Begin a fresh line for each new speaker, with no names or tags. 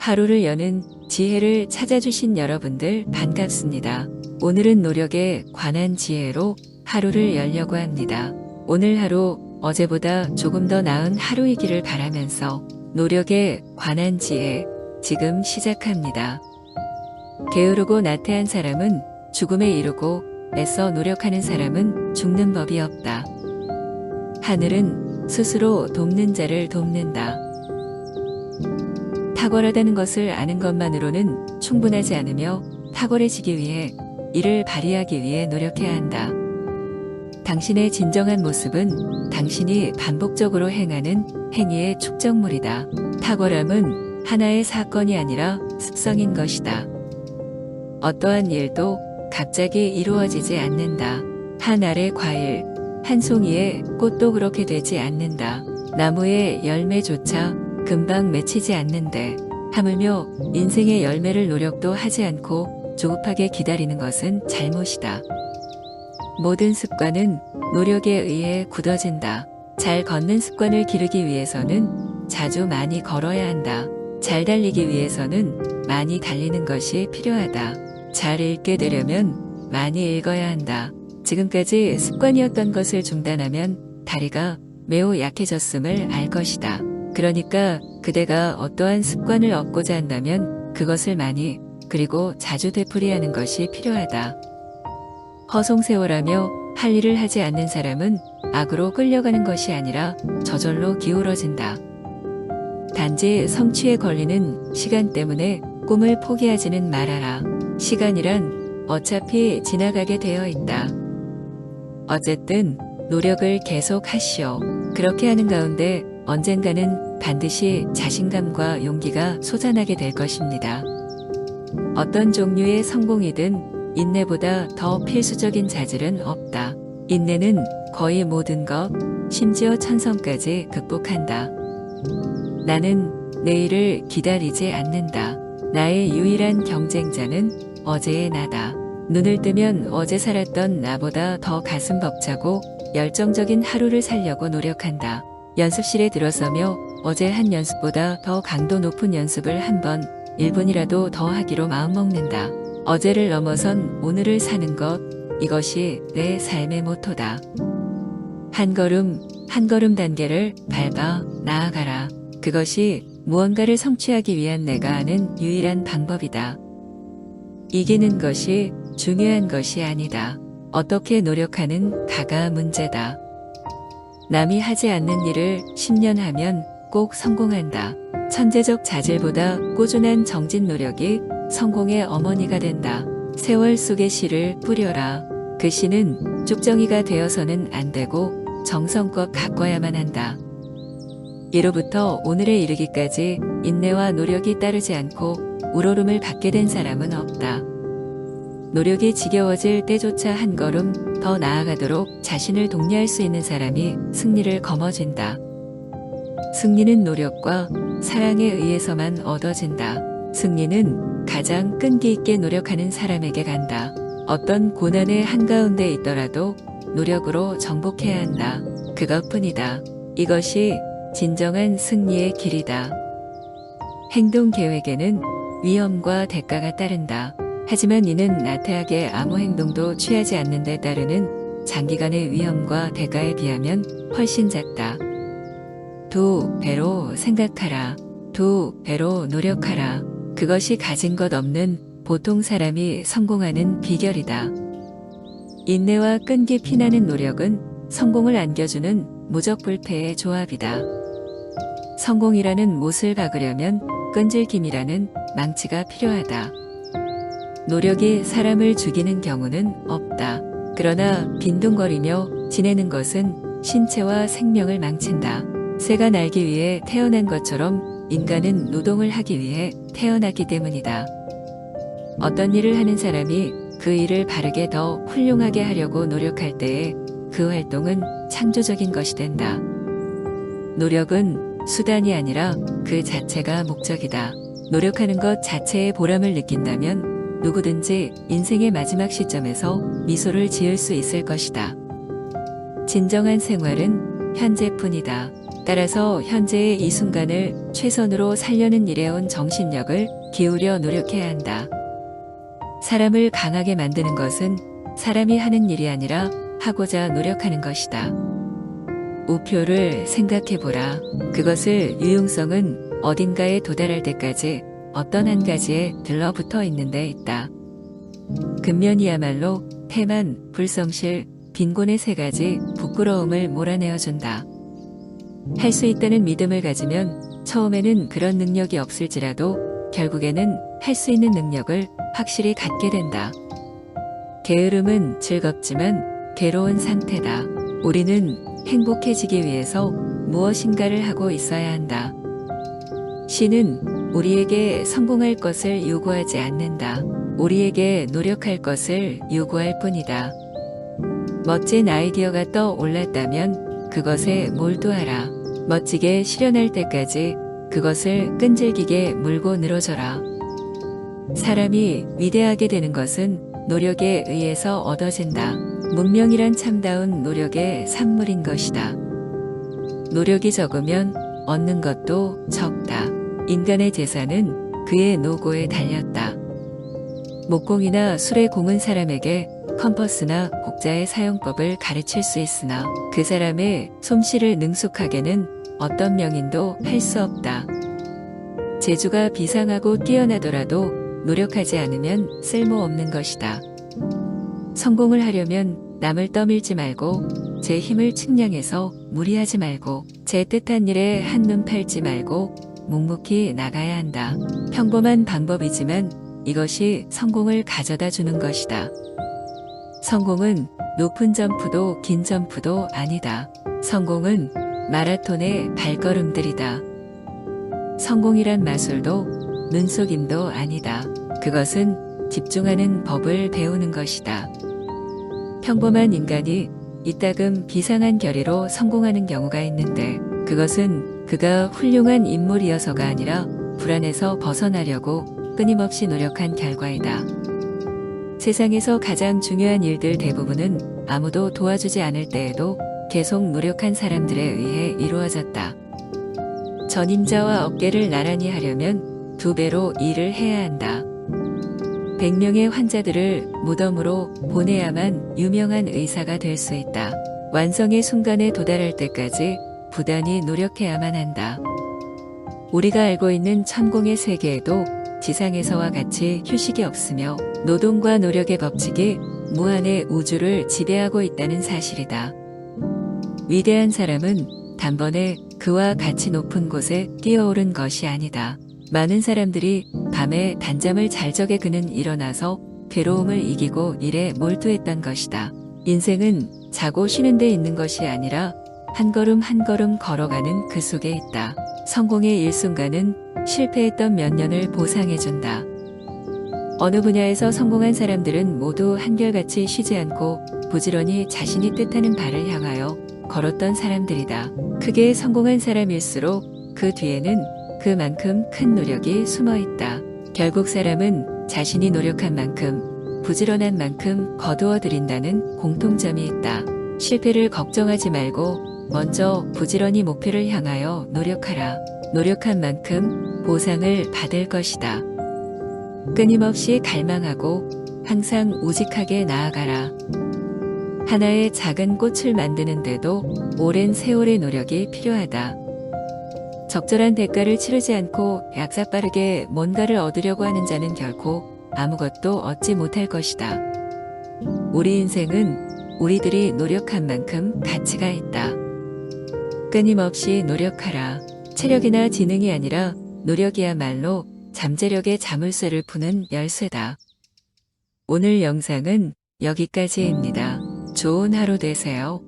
하루를 여는 지혜를 찾아주신 여러분들 반갑습니다. 오늘은 노력에 관한 지혜로 하루를 열려고 합니다. 오늘 하루 어제보다 조금 더 나은 하루이기를 바라면서 노력에 관한 지혜 지금 시작합니다. 게으르고 나태한 사람은 죽음에 이르고 애써 노력하는 사람은 죽는 법이 없다. 하늘은 스스로 돕는 자를 돕는다. 탁월하다는 것을 아는 것만으로는 충분하지 않으며 탁월해지기 위해 이를 발휘하기 위해 노력해야 한다. 당신의 진정한 모습은 당신이 반복적으로 행하는 행위의 축적물이다. 탁월함은 하나의 사건이 아니라 습성인 것이다. 어떠한 일도 갑자기 이루어지지 않는다. 한 알의 과일, 한 송이의 꽃도 그렇게 되지 않는다. 나무의 열매조차 금방 맺히지 않는데 하물며 인생의 열매를 노력도 하지 않고 조급하게 기다리는 것은 잘못이다. 모든 습관은 노력에 의해 굳어진다. 잘 걷는 습관을 기르기 위해서는 자주 많이 걸어야 한다. 잘 달리기 위해서는 많이 달리는 것이 필요하다. 잘 읽게 되려면 많이 읽어야 한다. 지금까지 습관이었던 것을 중단하면 다리가 매우 약해졌음을 알 것이다. 그러니까 그대가 어떠한 습관을 얻고자 한다면 그것을 많이 그리고 자주 되풀이하는 것이 필요하다. 허송세월하며 할 일을 하지 않는 사람은 악으로 끌려가는 것이 아니라 저절로 기울어진다. 단지 성취에 걸리는 시간 때문에 꿈을 포기하지는 말아라. 시간이란 어차피 지나가게 되어 있다. 어쨌든 노력을 계속 하시오. 그렇게 하는 가운데 언젠가는 반드시 자신감과 용기가 솟아나게 될 것입니다. 어떤 종류의 성공이든 인내보다 더 필수적인 자질은 없다. 인내는 거의 모든 것, 심지어 천성까지 극복한다. 나는 내일을 기다리지 않는다. 나의 유일한 경쟁자는 어제의 나다. 눈을 뜨면 어제 살았던 나보다 더 가슴 벅차고 열정적인 하루를 살려고 노력한다. 연습실에 들어서며 어제 한 연습보다 더 강도 높은 연습을 한 번, 1분이라도 더 하기로 마음먹는다. 어제를 넘어선 오늘을 사는 것, 이것이 내 삶의 모토다. 한 걸음, 한 걸음 단계를 밟아 나아가라. 그것이 무언가를 성취하기 위한 내가 아는 유일한 방법이다. 이기는 것이 중요한 것이 아니다. 어떻게 노력하는 가가 문제다. 남이 하지 않는 일을 10년 하면 꼭 성공한다. 천재적 자질보다 꾸준한 정진 노력이 성공의 어머니가 된다. 세월 속의 씨를 뿌려라. 그 씨는 쭉정이가 되어서는 안 되고 정성껏 가꿔야만 한다. 예로부터 오늘에 이르기까지 인내와 노력이 따르지 않고 우러름을 받게 된 사람은 없다. 노력이 지겨워질 때조차 한 걸음 더 나아가도록 자신을 독려할 수 있는 사람이 승리를 거머쥔다. 승리는 노력과 사랑에 의해서만 얻어진다. 승리는 가장 끈기 있게 노력하는 사람에게 간다. 어떤 고난의 한가운데 있더라도 노력으로 정복해야 한다. 그것뿐이다. 이것이 진정한 승리의 길이다. 행동 계획에는 위험과 대가가 따른다. 하지만 이는 나태하게 아무 행동도 취하지 않는 데 따르는 장기간의 위험과 대가에 비하면 훨씬 작다. 2배로 생각하라. 2배로 노력하라. 그것이 가진 것 없는 보통 사람이 성공하는 비결이다. 인내와 끈기 피나는 노력은 성공을 안겨주는 무적불패의 조합이다. 성공이라는 못을 박으려면 끈질김이라는 망치가 필요하다. 노력이 사람을 죽이는 경우는 없다. 그러나 빈둥거리며 지내는 것은 신체와 생명을 망친다. 새가 날기 위해 태어난 것처럼 인간은 노동을 하기 위해 태어났기 때문이다. 어떤 일을 하는 사람이 그 일을 바르게 더 훌륭하게 하려고 노력할 때에 그 활동은 창조적인 것이 된다. 노력은 수단이 아니라 그 자체가 목적이다. 노력하는 것 자체의 보람을 느낀다면 누구든지 인생의 마지막 시점에서 미소를 지을 수 있을 것이다. 진정한 생활은 현재뿐이다. 따라서 현재의 이 순간을 최선으로 살려는 일에 온 정신력을 기울여 노력해야 한다. 사람을 강하게 만드는 것은 사람이 하는 일이 아니라 하고자 노력하는 것이다. 우표를 생각해보라. 그것을 유용성은 어딘가에 도달할 때까지 어떤 한 가지에 들러붙어 있는 데 있다. 근면이야말로 태만, 불성실, 빈곤의 세 가지 부끄러움을 몰아내어준다. 할 수 있다는 믿음을 가지면 처음에는 그런 능력이 없을지라도 결국에는 할 수 있는 능력을 확실히 갖게 된다. 게으름은 즐겁지만 괴로운 상태다. 우리는 행복해지기 위해서 무엇인가를 하고 있어야 한다. 신은 우리에게 성공할 것을 요구하지 않는다. 우리에게 노력할 것을 요구할 뿐이다. 멋진 아이디어가 떠올랐다면 그것에 몰두하라. 멋지게 실현할 때까지 그것을 끈질기게 물고 늘어져라. 사람이 위대하게 되는 것은 노력에 의해서 얻어진다. 문명이란 참다운 노력의 산물인 것이다. 노력이 적으면 얻는 것도 적다. 인간의 재산은 그의 노고에 달렸다. 목공이나 술의 공은 사람에게 컴퍼스나 곡자의 사용법을 가르칠 수 있으나 그 사람의 솜씨를 능숙하게는 어떤 명인도 할 수 없다. 재주가 비상하고 뛰어나더라도 노력하지 않으면 쓸모없는 것이다. 성공을 하려면 남을 떠밀지 말고 제 힘을 측량해서 무리하지 말고 제 뜻한 일에 한눈 팔지 말고 묵묵히 나가야 한다. 평범한 방법이지만 이것이 성공을 가져다 주는 것이다. 성공은 높은 점프도 긴 점프도 아니다. 성공은 마라톤의 발걸음들이다. 성공이란 마술도 눈속임도 아니다. 그것은 집중하는 법을 배우는 것이다. 평범한 인간이 이따금 비상한 결의로 성공하는 경우가 있는데 그것은 그가 훌륭한 인물이어서가 아니라 불안에서 벗어나려고 끊임없이 노력한 결과이다. 세상에서 가장 중요한 일들 대부분은 아무도 도와주지 않을 때에도 계속 노력한 사람들에 의해 이루어졌다. 전임자와 어깨를 나란히 하려면 2배로 일을 해야 한다. 100명의 환자들을 무덤으로 보내야만 유명한 의사가 될 수 있다. 완성의 순간에 도달할 때까지 부단히 노력해야만 한다. 우리가 알고 있는 천공의 세계에도 지상에서와 같이 휴식이 없으며 노동과 노력의 법칙이 무한의 우주를 지배하고 있다는 사실이다. 위대한 사람은 단번에 그와 같이 높은 곳에 뛰어오른 것이 아니다. 많은 사람들이 밤에 단잠을 잘 적에 그는 일어나서 괴로움을 이기고 일에 몰두했던 것이다. 인생은 자고 쉬는 데 있는 것이 아니라 한 걸음 한 걸음 걸어가는 그 속에 있다. 성공의 일순간은 실패했던 몇 년을 보상해준다. 어느 분야에서 성공한 사람들은 모두 한결같이 쉬지 않고 부지런히 자신이 뜻하는 바를 향하여 걸었던 사람들이다. 크게 성공한 사람일수록 그 뒤에는 그만큼 큰 노력이 숨어 있다. 결국 사람은 자신이 노력한 만큼, 부지런한 만큼 거두어 들인다는 공통점이 있다. 실패를 걱정하지 말고 먼저 부지런히 목표를 향하여 노력하라. 노력한 만큼 보상을 받을 것이다. 끊임없이 갈망하고 항상 우직하게 나아가라. 하나의 작은 꽃을 만드는데도 오랜 세월의 노력이 필요하다. 적절한 대가를 치르지 않고 약사빠르게 뭔가를 얻으려고 하는 자는 결코 아무것도 얻지 못할 것이다. 우리 인생은 우리들이 노력한 만큼 가치가 있다. 끊임없이 노력하라. 체력이나 지능이 아니라 노력이야말로 잠재력의 자물쇠를 푸는 열쇠다. 오늘 영상은 여기까지입니다. 좋은 하루 되세요.